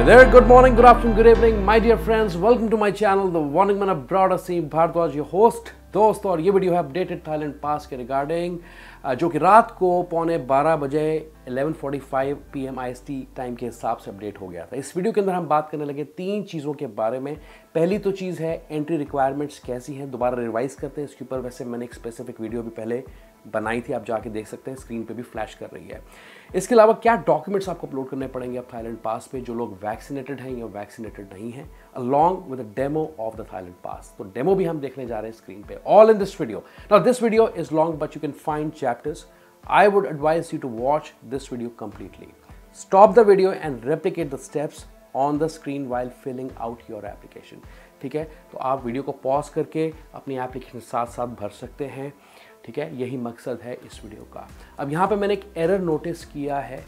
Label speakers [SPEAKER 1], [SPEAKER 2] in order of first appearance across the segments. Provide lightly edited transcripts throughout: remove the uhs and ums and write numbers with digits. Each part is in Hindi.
[SPEAKER 1] there, good morning, good afternoon, good evening, my dear friends. Welcome to my channel, The Warning Man Abroad. Aseem Bhardwaj, your host. दोस्त, और ये वीडियो है अपडेटेड थाईलैंड पास के रिगार्डिंग, जो कि रात को 11:15 बजे 11:45 PM IST टाइम के हिसाब से अपडेट हो गया था। इस वीडियो के अंदर हम बात करने लगे तीन चीज़ों के बारे में। पहली तो चीज़ है एंट्री रिक्वायरमेंट्स कैसी हैं, दोबारा रिवाइज करते हैं इसके ऊपर। वैसे मैंने एक स्पेसिफिक वीडियो भी पहले बनाई थी, आप जाके देख सकते हैं, स्क्रीन पे भी फ्लैश कर रही है। इसके अलावा क्या डॉक्यूमेंट्स आपको अपलोड करने पड़ेंगे अब थाईलैंड पास पे, जो लोग वैक्सीनेटेड हैं या वैक्सीनेटेड नहीं हैं, along with the demo of the Thailand pass. तो डेमो भी हम देखने जा रहे हैं स्क्रीन पे, all in this video. Now this video is long but you can find chapters. I would advise you to watch this video completely. Stop the video and replicate the steps on the screen while filling out your application. ठीक है, तो आप वीडियो को पॉज करके अपनी एप्लीकेशन साथ साथ भर सकते हैं। ठीक है, यही मकसद है इस वीडियो का। अब यहाँ पे मैंने एक एरर नोटिस किया है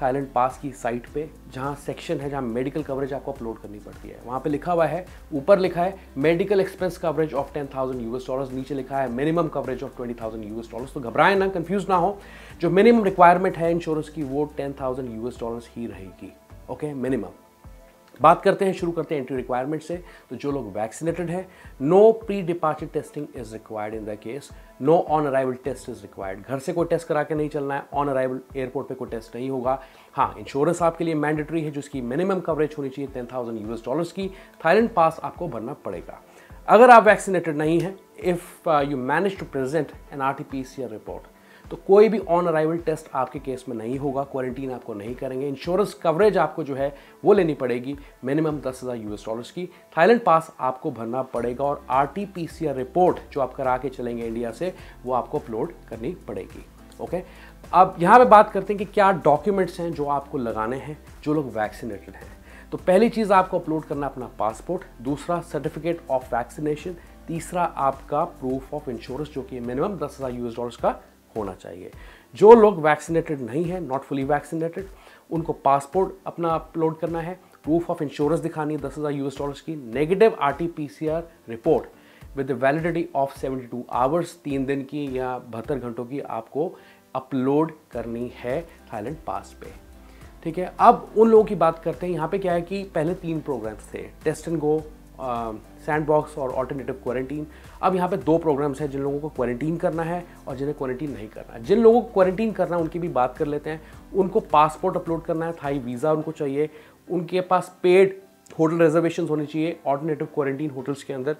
[SPEAKER 1] थाईलैंड पास की साइट पे, जहाँ सेक्शन है जहाँ मेडिकल कवरेज आपको अपलोड करनी पड़ती है। वहाँ पे लिखा हुआ है, ऊपर लिखा है मेडिकल एक्सपेंस कवरेज ऑफ $10,000, नीचे लिखा है मिनिमम कवरेज ऑफ $20,000। तो घबराएं ना, कंफ्यूज ना हो। जो मिनिमम रिक्वायरमेंट है इंश्योरेंस की वो $10,000 ही रहेगी। Okay, minimum. बात करते हैं, शुरू करते हैं एंट्री रिक्वायरमेंट से। तो जो लोग वैक्सीनेटेड हैं, no pre departure testing is required in the case, no on arrival test is required. घर से कोई टेस्ट करा के नहीं चलना है, ऑन अराइवल एयरपोर्ट पे कोई टेस्ट नहीं होगा। हाँ, इंश्योरेंस आपके लिए मैंडेटरी है, जिसकी मिनिमम कवरेज होनी चाहिए $10,000 की। थाईलैंड पास आपको भरना पड़ेगा। अगर आप वैक्सीनेटेड नहीं हैं, if you manage to present an RT-PCR report, तो कोई भी ऑन अराइवल टेस्ट आपके केस में नहीं होगा, क्वारंटीन आपको नहीं करेंगे। इंश्योरेंस कवरेज आपको जो है वो लेनी पड़ेगी मिनिमम $10,000 की। थाईलैंड पास आपको भरना पड़ेगा और RT-PCR रिपोर्ट जो आप करा के चलेंगे इंडिया से, वो आपको अपलोड करनी पड़ेगी। ओके, अब यहाँ पे बात करते हैं कि क्या डॉक्यूमेंट्स हैं जो आपको लगाने हैं जो लोग वैक्सीनेटेड हैं। तो पहली चीज़ आपको अपलोड करना अपना पासपोर्ट, दूसरा सर्टिफिकेट ऑफ वैक्सीनेशन, तीसरा आपका प्रूफ ऑफ इंश्योरेंस जो कि मिनिमम $10,000 का होना चाहिए। जो लोग वैक्सीनेटेड नहीं है, नॉट फुली वैक्सीनेटेड, उनको पासपोर्ट अपना अपलोड करना है, प्रूफ ऑफ इंश्योरेंस दिखानी है $10,000 की, negative RT-PCR report with validity of 72 hours, 3 दिन की या 72 घंटों की आपको अपलोड करनी है थाईलैंड पास पे। ठीक है, अब उन लोगों की बात करते हैं। यहाँ पे क्या है कि पहले 3 प्रोग्राम्स थे, टेस्ट एंड गो, सैंडबॉक्स और ऑल्टरनेटिव क्वारंटीन। अब यहाँ पे 2 प्रोग्राम्स हैं, जिन लोगों को क्वारंटीन करना है और जिन्हें क्वारंटीन नहीं करना है। जिन लोगों को क्वारंटीन करना है उनकी भी बात कर लेते हैं। उनको पासपोर्ट अपलोड करना है, थाई वीज़ा उनको चाहिए, उनके पास पेड होटल रिजर्वेशन होनी चाहिए ऑल्टरनेटिव क्वारंटीन होटल्स के अंदर,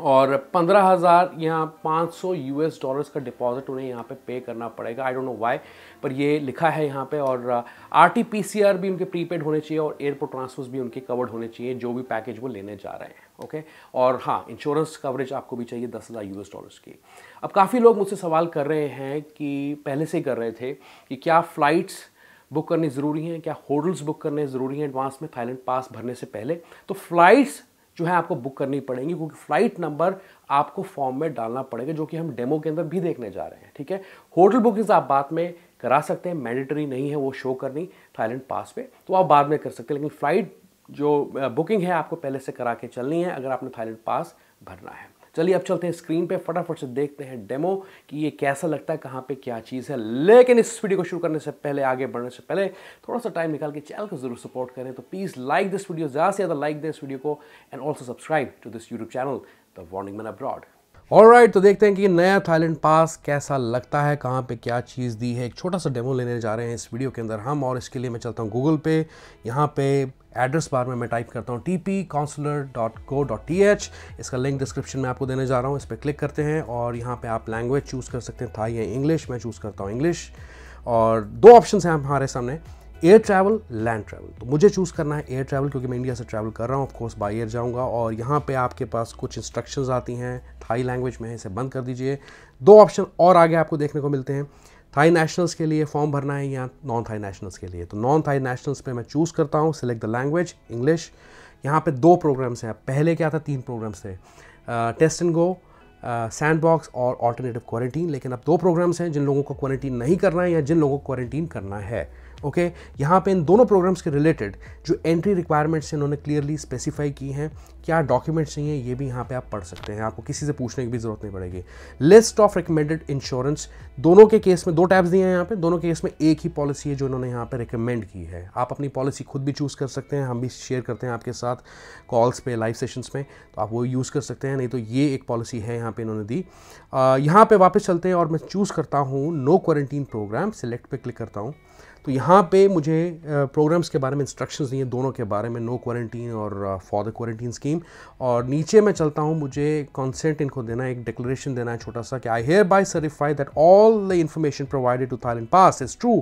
[SPEAKER 1] और 15,000 या $500 का डिपॉजिट उन्हें यहाँ पे पे करना पड़ेगा। आई डोंट नो व्हाई, पर ये लिखा है यहाँ पे। और RT-PCR भी उनके प्रीपेड होने चाहिए और एयरपोर्ट ट्रांसफर्स भी उनके कवर्ड होने चाहिए, जो भी पैकेज वो लेने जा रहे हैं। ओके, और हाँ, इंश्योरेंस कवरेज आपको भी चाहिए $10,000 की। अब काफ़ी लोग मुझसे सवाल कर रहे हैं कि पहले से ही कर रहे थे कि क्या फ़्लाइट्स बुक करनी ज़रूरी हैं, क्या होटल्स बुक करने ज़रूरी हैं एडवांस में थाईलैंड पास भरने से पहले। तो फ़्लाइट्स जो है आपको बुक करनी पड़ेंगी, क्योंकि फ्लाइट नंबर आपको फॉर्म में डालना पड़ेगा, जो कि हम डेमो के अंदर भी देखने जा रहे हैं। ठीक है, होटल बुकिंग्स आप बाद में करा सकते हैं, मैंडेटरी नहीं है वो शो करनी थाईलैंड पास पे, तो आप बाद में कर सकते हैं। लेकिन फ्लाइट जो बुकिंग है आपको पहले से करा के चलनी है अगर आपने थाईलैंड पास भरना है। चलिए अब चलते हैं स्क्रीन पे, फटाफट से देखते हैं डेमो कि ये कैसा लगता है, कहाँ पे क्या चीज़ है। लेकिन इस वीडियो को शुरू करने से पहले, आगे बढ़ने से पहले, थोड़ा सा टाइम निकाल के चैनल को जरूर सपोर्ट करें। तो प्लीज़ लाइक दिस वीडियो, ज़्यादा से ज़्यादा लाइक दें इस वीडियो को, and also subscribe to this YouTube channel the warning man abroad. Alright, तो देखते हैं कि नया थाईलैंड पास कैसा लगता है, कहाँ पे क्या चीज़ दी है। एक छोटा सा डेमो लेने जा रहे हैं इस वीडियो के अंदर हम, और इसके लिए मैं चलता हूँ गूगल पे। यहाँ पे एड्रेस बार में मैं टाइप करता हूँ tpconsular.co.th। इसका लिंक डिस्क्रिप्शन में आपको देने जा रहा हूँ, इस पर क्लिक करते हैं और यहाँ पे आप लैंग्वेज चूज़ कर सकते हैं, थाई या इंग्लिश। मैं चूज़ करता हूँ इंग्लिश, और 2 ऑप्शन हैं हमारे सामने, एयर ट्रैवल, लैंड ट्रैवल। तो मुझे चूज़ करना है एयर ट्रैवल, क्योंकि मैं इंडिया से ट्रैवल कर रहा हूँ, ऑफ कोर्स बाय एयर जाऊँगा। और यहाँ पे आपके पास कुछ इंस्ट्रक्शंस आती हैं थाई लैंग्वेज में, इसे बंद कर दीजिए। 2 ऑप्शन और आगे आपको देखने को मिलते हैं, थाई नेशनल्स के लिए फॉर्म भरना है या नॉन थाई नेशनल्स के लिए। तो नॉन थाई नेशनल्स पे मैं चूज़ करता हूँ, सिलेक्ट द लैंग्वेज, इंग्लिश। यहाँ पे 2 प्रोग्राम्स हैं, पहले क्या था 3 प्रोग्राम्स थे, टेस्ट एंड गो, सैंडबॉक्स और ऑल्टरनेटिव क्वारंटीन। लेकिन अब 2 प्रोग्राम्स हैं जिन लोगों को क्वारंटीन नहीं करना है या जिन लोगों को क्वारंटीन करना है। ओके यहाँ पे इन दोनों प्रोग्राम्स के रिलेटेड जो एंट्री रिक्वायरमेंट्स इन्होंने क्लियरली स्पेसिफाई की हैं, क्या डॉक्यूमेंट्स चाहिए ये भी यहाँ पे आप पढ़ सकते हैं, आपको किसी से पूछने की भी ज़रूरत नहीं पड़ेगी। लिस्ट ऑफ रिकमेंडेड इंश्योरेंस, दोनों के केस में 2 टैब्स दिए हैं यहाँ पे, दोनों केस में एक ही पॉलिसी है जो इन्होंने यहाँ पे रिकमेंड की है। आप अपनी पॉलिसी खुद भी चूज़ कर सकते हैं, हम भी शेयर करते हैं आपके साथ कॉल्स पे, लाइव सेशंस में, तो आप वो यूज़ कर सकते हैं, नहीं तो ये एक पॉलिसी है यहाँ पे इन्होंने दी। यहाँ पे वापस चलते हैं और मैं चूज़ करता हूँ नो क्वारंटीन प्रोग्राम, सिलेक्ट पे क्लिक करता हूँ। तो यहाँ पे मुझे प्रोग्राम्स के बारे में इंस्ट्रक्शंस दिए दोनों के बारे में, नो क्वारंटीन और फॉर द क्वारंटीन स्कीम। और नीचे मैं चलता हूँ, मुझे कंसेंट इनको देना है, एक डिक्लेरेशन देना है छोटा सा कि I hereby certify that all the information provided to Thailand pass is true,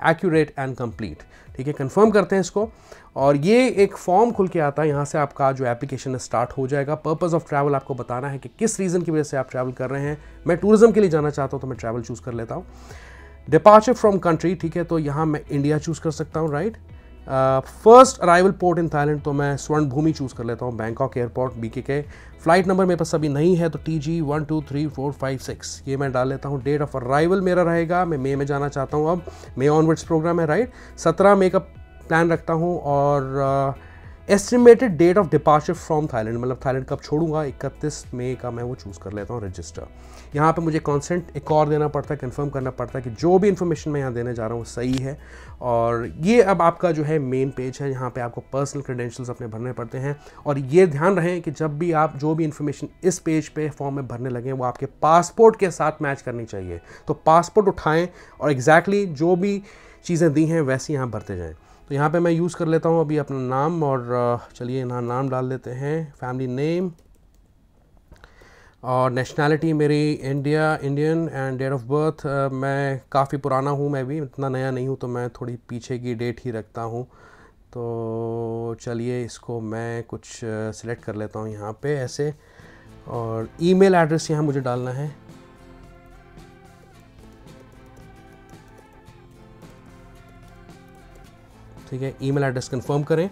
[SPEAKER 1] accurate and complete. ठीक है, कंफर्म करते हैं इसको और ये एक फॉर्म खुल के आता है, यहाँ से आपका जो एप्लीकेशन है स्टार्ट हो जाएगा। पर्पस ऑफ ट्रैवल आपको बताना है कि किस रीज़न की वजह से आप ट्रैवल कर रहे हैं। मैं टूरिज्म के लिए जाना चाहता हूँ तो मैं ट्रैवल चूज़ कर लेता हूँ। डिपार्चर फ्रॉम कंट्री, ठीक है, तो यहाँ मैं इंडिया चूज़ कर सकता हूँ, right. First arrival port in Thailand, तो मैं स्वर्ण भूमि चूज़ कर लेता हूँ, Bangkok airport BKK। Flight number मेरे पास अभी नहीं है तो TG 1 2 3 4 5 6 ये मैं डाल लेता हूँ। डेट ऑफ अराइवल मेरा रहेगा, मैं मई में जाना चाहता हूँ, अब मई ऑनवर्ड्स प्रोग्राम है, राइट। 17 मई का प्लान रखता हूँ। और estimated date of departure from Thailand, मतलब थाईलैंड कब छोड़ूंगा, 31 मई का मैं वो चूज़ कर लेता हूँ, रजिस्टर। यहाँ पे मुझे कंसेंट एक और देना पड़ता है, कंफर्म करना पड़ता है कि जो भी इन्फॉर्मेशन मैं यहाँ देने जा रहा हूँ वो सही है। और ये अब आपका जो है मेन पेज है, यहाँ पे आपको पर्सनल क्रेडेंशियल्स अपने भरने पड़ते हैं। और ये ध्यान रहे कि जब भी आप जो भी इन्फॉर्मेशन इस पेज पे फॉर्म में भरने लगें वो आपके पासपोर्ट के साथ मैच करनी चाहिए। तो पासपोर्ट उठाएँ और एग्जैक्टली जो भी चीज़ें दी हैं वैसी यहाँ भरते जाएँ। तो यहाँ पे मैं यूज़ कर लेता हूँ अभी अपना नाम, और चलिए यहाँ नाम डाल देते हैं, फैमिली नेम, और नेशनैलिटी मेरी Indian, and date of birth मैं काफ़ी पुराना हूँ, मैं भी इतना नया नहीं हूँ तो मैं थोड़ी पीछे की डेट ही रखता हूँ। तो चलिए इसको मैं कुछ सिलेक्ट कर लेता हूँ यहाँ पे ऐसे। और ईमेल एड्रेस यहाँ मुझे डालना है, ठीक है, ईमेल एड्रेस कंफर्म करें।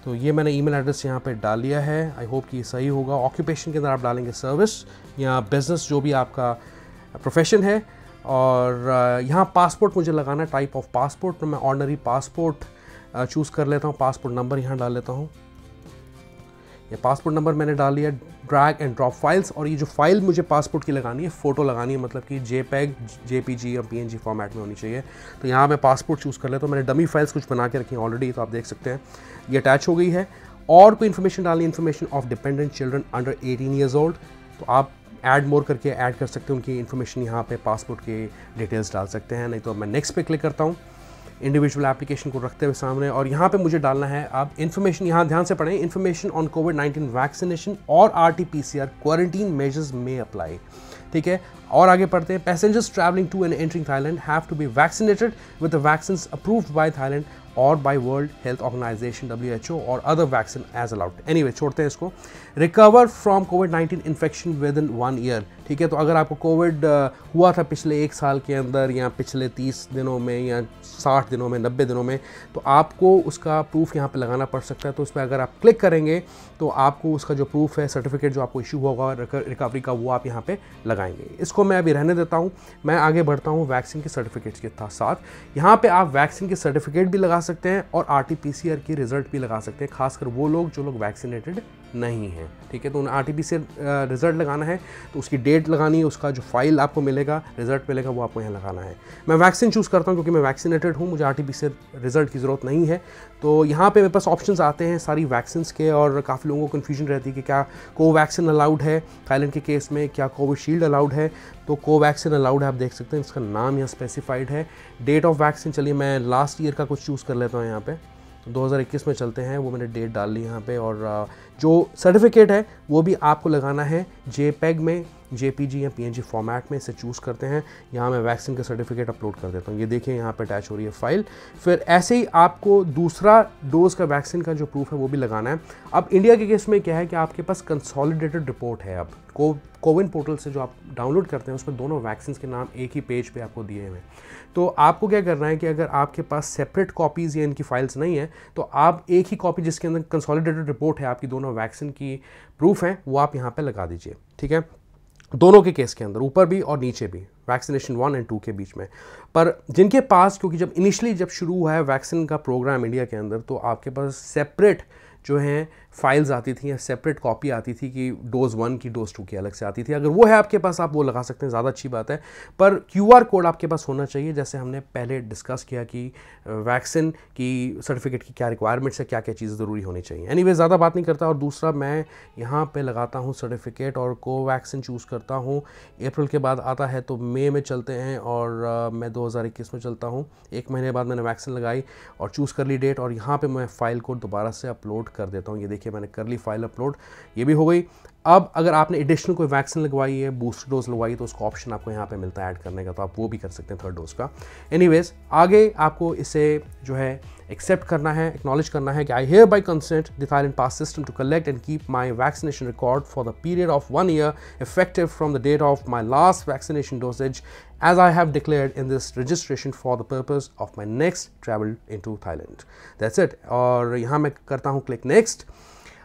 [SPEAKER 1] तो ये मैंने ईमेल एड्रेस यहाँ पे डाल लिया है, आई होप कि सही होगा। ऑक्यूपेशन के अंदर आप डालेंगे सर्विस या बिजनेस, जो भी आपका प्रोफेशन है। और यहाँ पासपोर्ट मुझे लगाना है, टाइप ऑफ पासपोर्ट, तो मैं ऑर्डिनरी पासपोर्ट चूज़ कर लेता हूँ। पासपोर्ट नंबर यहाँ डाल लेता हूँ, ये पासपोर्ट नंबर मैंने डाल लिया। ड्रैग एंड ड्रॉप फाइल्स, और ये जो फाइल मुझे पासपोर्ट की लगानी है, फ़ोटो लगानी है, मतलब कि JPEG, JPG या PNG फॉर्मेट में होनी चाहिए। तो यहाँ मैं पासपोर्ट चूज़ कर लेता हूँ। मैंने डमी फाइल्स कुछ बना के रखी हैं ऑलरेडी, तो आप देख सकते हैं ये अटैच हो गई है। और कोई इन्फॉर्मेशन डालनी, information of dependent children under 18 years old, तो आप ऐड मोर करके ऐड कर सकते हैं उनकी इन्फॉर्मेशन, यहाँ पे पासपोर्ट के डिटेल्स डाल सकते हैं। नहीं तो मैं नेक्स्ट पे क्लिक करता हूँ, इंडिविजुअल एप्लीकेशन को रखते हुए सामने। और यहाँ पे मुझे डालना है आप इन्फॉर्मेशन, यहाँ ध्यान से पढ़ें, इन्फॉर्मेशन ऑन कोविड-19 वैक्सीनेशन और RT-PCR क्वारंटीन मेजर्स में अप्लाई, ठीक है। और आगे पढ़ते हैं, passengers travelling to and entering Thailand have to be vaccinated with the vaccine approved by Thailand और by World Health Organization WHO और other vaccine as allowed. Anyway छोड़ते हैं इसको। रिकवर फ्रॉम कोविड-19 इन्फेक्शन विद इन 1 ईयर, ठीक है। तो अगर आपको कोविड हुआ था पिछले 1 साल के अंदर, या पिछले 30 दिनों में, या 60 दिनों में, 90 दिनों में, तो आपको उसका प्रूफ यहाँ पे लगाना पड़ सकता है। तो उस पर अगर आप क्लिक करेंगे तो आपको उसका जो प्रूफ है, सर्टिफिकेट जो आपको इशू होगा रिकवरी का, वो आप यहाँ पे लगाएंगे। इसको मैं अभी रहने देता हूँ, मैं आगे बढ़ता हूँ वैक्सीन के सर्टिफिकेट्स के साथ। यहाँ पे आप वैक्सीन के सर्टिफिकेट भी लगा सकते हैं और RT-PCR की रिजल्ट भी लगा सकते हैं, खासकर वो लोग जो लोग वैक्सीनेटेड नहीं है, ठीक है। तो उन्हें RT-PCR रिजल्ट लगाना है, तो उसकी डेट लगानी है, उसका जो फाइल आपको मिलेगा, रिजल्ट मिलेगा, वो आपको यहाँ लगाना है। मैं वैक्सीन चूज़ करता हूँ क्योंकि मैं वैक्सीनेटेड हूँ, मुझे RT-PCR रिजल्ट की ज़रूरत नहीं है। तो यहाँ पे मेरे पास ऑप्शंस आते हैं सारी वैक्सीन्स के, और काफ़ी लोगों को कन्फ्यूजन रहती है कि क्या कोवैक्सीन अलाउड है थाईलैंड के केस में, क्या कोविशील्ड अलाउड है। तो कोवैक्सीन अलाउड है, आप देख सकते हैं, इसका नाम यहाँ स्पेसिफाइड है। डेट ऑफ वैक्सीन, चलिए मैं लास्ट ईयर का कुछ चूज़ कर लेता हूँ यहाँ पे, 2021 में चलते हैं, वो मैंने डेट डाल ली यहाँ पे। और जो सर्टिफिकेट है वो भी आपको लगाना है JPEG में, JPG या PNG फॉर्मेट में, इसे चूज़ करते हैं। यहाँ मैं वैक्सीन का सर्टिफिकेट अपलोड कर देता हूँ, ये देखिए यहाँ पे अटैच हो रही है फाइल। फिर ऐसे ही आपको दूसरा डोज का वैक्सीन का जो प्रूफ है वो भी लगाना है। अब इंडिया के केस में क्या है कि आपके पास कंसोलिडेटेड रिपोर्ट है। अब कोविन पोर्टल से जो आप डाउनलोड करते हैं उसमें दोनों वैक्सीन के नाम एक ही पेज पे आपको दिए हुए हैं। तो आपको क्या करना है कि अगर आपके पास सेपरेट कॉपीज़ या इनकी फाइल्स नहीं है, तो आप एक ही कॉपी जिसके अंदर कंसोलिडेटेड रिपोर्ट है आपकी दोनों वैक्सीन की प्रूफ है, वो आप यहाँ पे लगा दीजिए, ठीक है। दोनों के केस के अंदर, ऊपर भी और नीचे भी, वैक्सीनेशन 1 और 2 के बीच में। पर जिनके पास, क्योंकि जब इनिशियली जब शुरू हुआ है वैक्सीन का प्रोग्राम इंडिया के अंदर, तो आपके पास सेपरेट जो हैं फाइल्स आती थी या सेपरेट कॉपी आती थी कि डोज 1 की डोज 2 की अलग से आती थी। अगर वो है आपके पास, आप वो लगा सकते हैं, ज़्यादा अच्छी बात है। पर QR कोड आपके पास होना चाहिए, जैसे हमने पहले डिस्कस किया कि वैक्सीन की सर्टिफिकेट की क्या रिक्वायरमेंट्स है, क्या क्या चीज़ें ज़रूरी होनी चाहिए। एनीवे, ज़्यादा बात नहीं करता। और दूसरा, मैं यहाँ पे लगाता हूँ सर्टिफिकेट और कोवैक्सीन चूज़ करता हूँ। अप्रैल के बाद आता है तो मई में चलते हैं, और मैं 2021 में चलता हूँ। 1 महीने बाद मैंने वैक्सीन लगाई और चूज़ कर ली डेट, और यहाँ पर मैं फ़ाइल को दोबारा से अपलोड कर देता हूँ। ये देखिए, मैंने कर ली फाइल अपलोड, ये भी हो गई। अब अगर आपने एडिशनल कोई वैक्सीन लगवाई है, बूस्टर डोज लगवाई, तो उसका ऑप्शन आपको यहाँ पे मिलता है ऐड करने का, तो आप वो भी कर सकते हैं 3rd डोज का। एनीवेज, आगे आपको इसे जो है एक्सेप्ट करना है, एक्नॉलेज करना है कि I hereby consent the Thailand pass system to collect and keep my vaccination record for the period of 1 year effective from the date of my last vaccination dosage, as I have declared in this registration for the purpose of my next travel into Thailand. That's it. और यहाँ मैं करता हूँ क्लिक नेक्स्ट।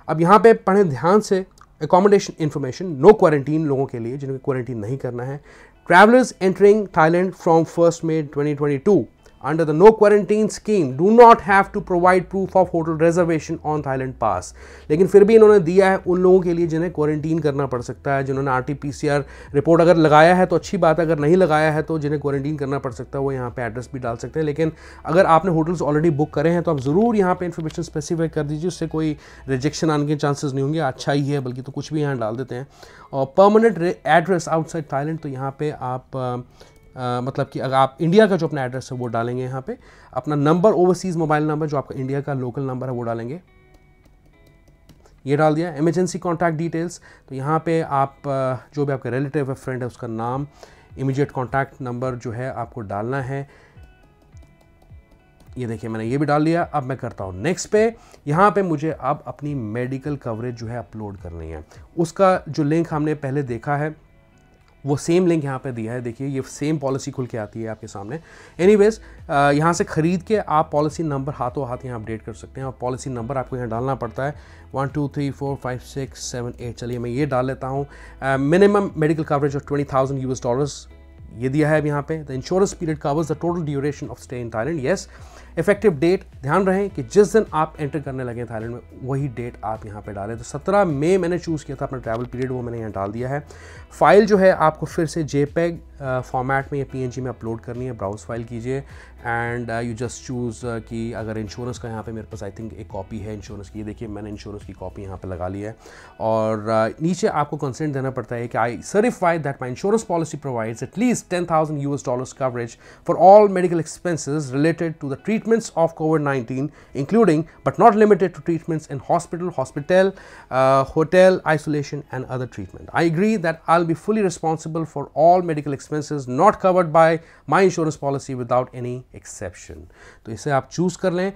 [SPEAKER 1] अब यहाँ पे पढ़ें ध्यान से, एकोमोडेशन इन्फॉर्मेशन, नो क्वारंटीन लोगों के लिए जिनको क्वारंटीन नहीं करना है। Travellers entering Thailand from 1 May 2022 under the no quarantine scheme do not have to provide proof of hotel reservation on Thailand pass। लेकिन फिर भी इन्होंने दिया है उन लोगों के लिए जिन्हें क्वारंटीन करना पड़ सकता है, जिन्होंने RT-PCR रिपोर्ट अगर लगाया है तो अच्छी बात है, अगर नहीं लगाया है तो जिन्हें क्वारंटीन करना पड़ सकता है वो यहाँ पे एड्रेस भी डाल सकते हैं। लेकिन अगर आपने होटल्स ऑलरेडी बुक करे हैं तो आप ज़रूर यहाँ पे इन्फॉर्मेशन स्पेसिफाई कर दीजिए, उससे कोई रिजेक्शन आने के चांसेस नहीं होंगे। अच्छा ही है बल्कि, तो कुछ भी यहाँ डाल देते हैं। और परमानेंट एड्रेस आउटसाइड थाईलैंड, तो यहाँ पे आप मतलब कि अगर आप इंडिया का जो अपना एड्रेस है वो डालेंगे, यहाँ पे अपना नंबर, ओवरसीज़ मोबाइल नंबर जो आपका इंडिया का लोकल नंबर है वो डालेंगे, ये डाल दिया। इमरजेंसी कॉन्टैक्ट डिटेल्स, तो यहाँ पे आप जो भी आपका रिलेटिव है, फ्रेंड है, उसका नाम, इमीडिएट कॉन्टैक्ट नंबर जो है आपको डालना है। ये देखिए, मैंने ये भी डाल लिया। अब मैं करता हूँ नेक्स्ट पे। यहाँ पे मुझे अब अपनी मेडिकल कवरेज जो है अपलोड करनी है। उसका जो लिंक हमने पहले देखा है वो सेम लिंक यहाँ पे दिया है। देखिए, ये सेम पॉलिसी खुल के आती है आपके सामने। एनीवेज, यहाँ से ख़रीद के आप पॉलिसी नंबर हाथों हाथ यहाँ अपडेट कर सकते हैं, और पॉलिसी नंबर आपको यहाँ डालना पड़ता है 1 2 3 4 5 6 7 8। चलिए मैं ये डाल लेता हूँ। मिनिमम मेडिकल कवरेज ऑफ $20,000 ये दिया है अब यहाँ पे। The insurance period covers the total duration of stay in Thailand. Yes, effective date, ध्यान रहे कि जिस दिन आप एंटर करने लगे थाईलैंड में वही डेट आप यहाँ पे डालें। तो 17 मई मैंने चूज़ किया था अपना ट्रैवल पीरियड, वो मैंने यहाँ डाल दिया है। फाइल जो है आपको फिर से JPEG फॉर्मेट में या PNG में अपलोड करनी है। ब्राउज फाइल कीजिए एंड यू जस्ट चूज़ कि अगर इंश्योरेंस का यहाँ पे मेरे पास आई थिंक एक कॉपी है इंश्योरेंस की। देखिए, मैंने इंश्योरेंस की कॉपी यहाँ पे लगा ली है। और नीचे आपको कंसेंट देना पड़ता है कि I certify that my insurance policy provides at least $10,000 coverage for all medical expenses related to the treatments of COVID-19, including but not limited to treatments in hospital, hotel, isolation and other treatment. I agree that I'll be fully responsible for all medical expenses not covered by my insurance policy without any exception. तो इसे आप चूज कर लें।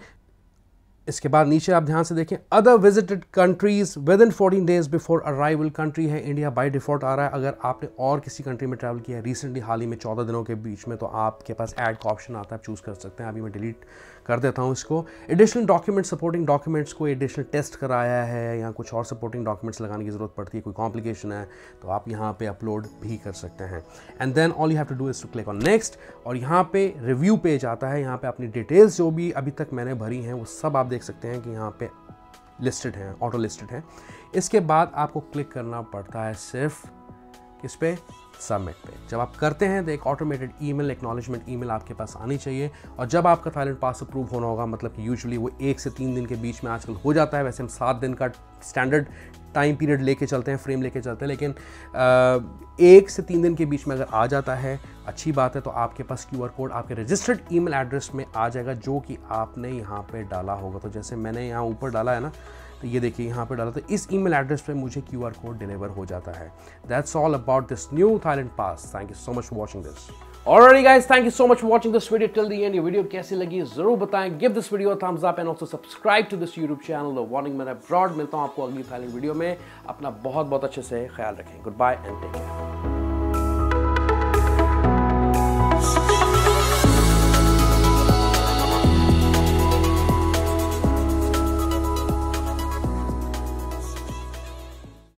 [SPEAKER 1] इसके बाद नीचे आप ध्यान से देखें, other visited countries with in 14 days before arrival. Country है इंडिया, बाय डिफॉल्ट आ रहा है। अगर आपने और किसी कंट्री में ट्रैवल किया है रिसेंटली, हाल ही में 14 दिनों के बीच में, तो आपके पास ऐड का ऑप्शन आता है, आप चूज़ कर सकते हैं। अभी मैं डिलीट कर देता हूँ इसको। एडिशनल डॉक्यूमेंट, सपोर्टिंग डॉक्यूमेंट्स, कोई एडिशनल टेस्ट कराया है या कुछ और सपोर्टिंग डॉक्यूमेंट्स लगाने की ज़रूरत पड़ती है, कोई कॉम्प्लिकेशन है, तो आप यहाँ पे अपलोड भी कर सकते हैं। And then all you have to do is to click on next, और यहाँ पे रिव्यू पेज आता है। यहाँ पे अपनी डिटेल्स जो भी अभी तक मैंने भरी हैं वो सब आप देख सकते हैं कि यहाँ पे लिस्टेड हैं, ऑटो लिस्टेड हैं। इसके बाद आपको क्लिक करना पड़ता है सिर्फ किस पे, सबमिट पे। जब आप करते हैं तो एक ऑटोमेटेड ईमेल, एक्नॉलेजमेंट ईमेल आपके पास आनी चाहिए। और जब आपका थाईलैंड पास अप्रूव होना होगा, मतलब कि यूजुअली वो 1 से 3 दिन के बीच में आजकल हो जाता है, वैसे हम 7 दिन का स्टैंडर्ड टाइम पीरियड लेके चलते हैं, फ्रेम लेके चलते हैं, लेकिन 1 से 3 दिन के बीच में अगर आ जाता है अच्छी बात है, तो आपके पास QR कोड आपके रजिस्टर्ड ईमेल एड्रेस में आ जाएगा जो कि आपने यहाँ पे डाला होगा। तो जैसे मैंने यहाँ ऊपर डाला है ना, तो ये देखिए यहाँ पे डाला, तो इस ईमेल एड्रेस पे मुझे QR कोड डिलीवर हो जाता है। That's all about this new Thailand pass. Thank you so much for watching this. Alrighty guys, thank you so much for watching this video till the end. ये वीडियो कैसी लगी जरूर बताएं। Give this video a thumbs up and also subscribe to this YouTube channel, The Warning Man Abroad। मिलता हूँ आपको अगली थाईलैंड वीडियो में। अपना बहुत बहुत अच्छे से ख्याल रखें। Goodbye and take care.